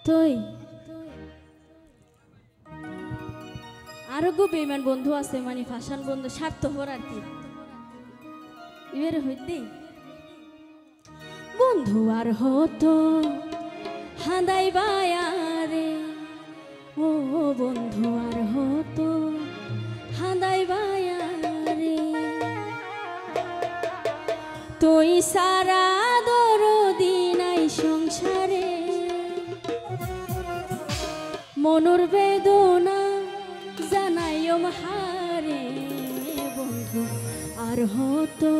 তুই আরো গো বেমান বন্ধু আছে মানে ফাশান বন্ধু স্বার্থপর আর কি এবারে হইতে বন্ধু আর হতো হাঁদাই বায়ারে ও বন্ধু আর হতো হাঁদাই বায়ারে তুই সারা দরদি নাই সংসারে মনুর বেদনা জানাইও হারে বন্ধু আর হতো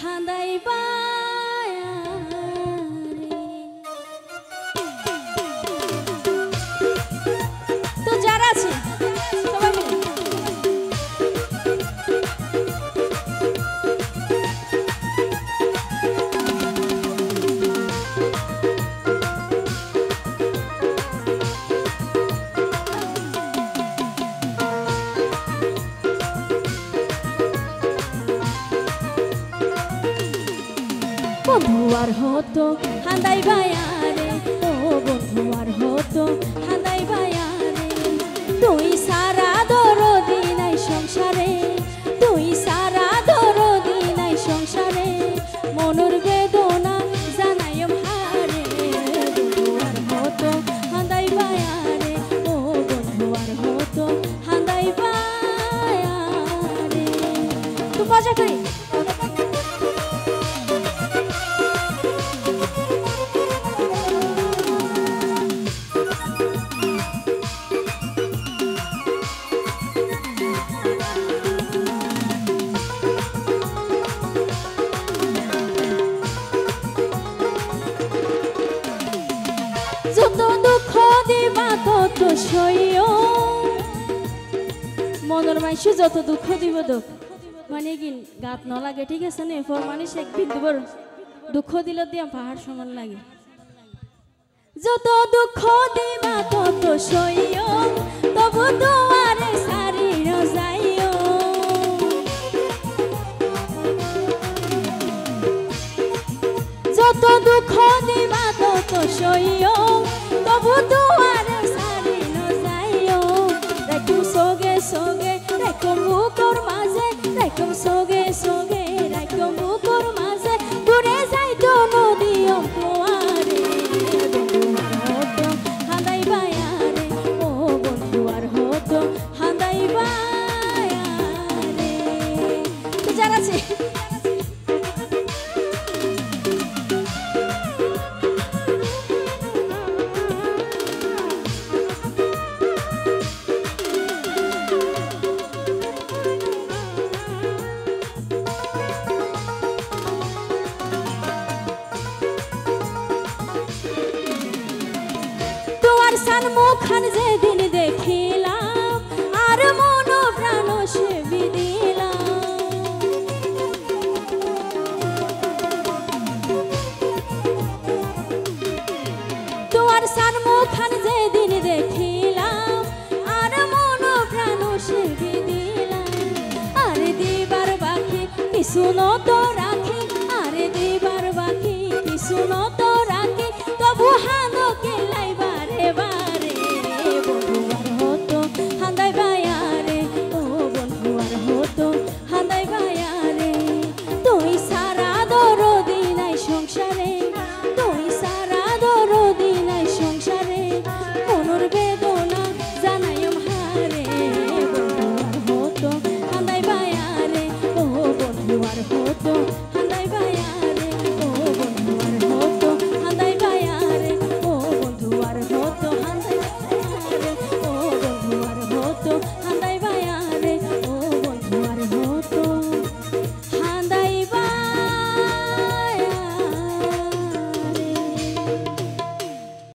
হাঁদাই বায়ারে তো যারা আছে সবাই মিলে বন্ধু আর হতো হাঁদাই বায়ারে ও বন্ধু আর হতো হাঁদাই বায়ারে তুই সারা দরদি নাই সংসারে তুই সারা দরদি নাই সংসারে মনুর বেদনা জানাইও হারে বন্ধু আর হতো হাঁদাই বায়ারে ও বন্ধু আর হতো হাঁদাই বায়ারে তুই মজা করি যত দুঃখ দিবা তত সইও মনের মাইসে যত দুঃখ দিব দুঃখ মানে কি গাত ন লাগে ঠিক আছে নে ফর মানুষ এক বিন্দুবর দুঃখ দিলে দিয়া পাহাড় সমান লাগে যত দুঃখ দিবা তত সইও তবু তোমারে সারি যাইও যত দুঃখ দিবা তত সইও তবু তোমারে সারি যাইও দেখো সোগে সোগে দেখো মুখর মাঝে দেখো সোগে সোগে দেখো মুখর মাঝে ঘুরে যাই তো নদীও তোমারে বন্ধু আর হতো হাঁদাই বায়ারে ও বন্ধু আর হতো হাঁদাই বায়ারে তো যারা আছে সান মুখান যেদিন দেখিলাম আর মন প্রাণ সে বিদিলাম তোমার সান মুখান যেদিন দেখিলাম আর মন প্রাণ সে বিদিলাম আরে দিবার বাকি কিছু তো রাখি আরে দিবার বাকি কিছু তো রাখি তবু হানো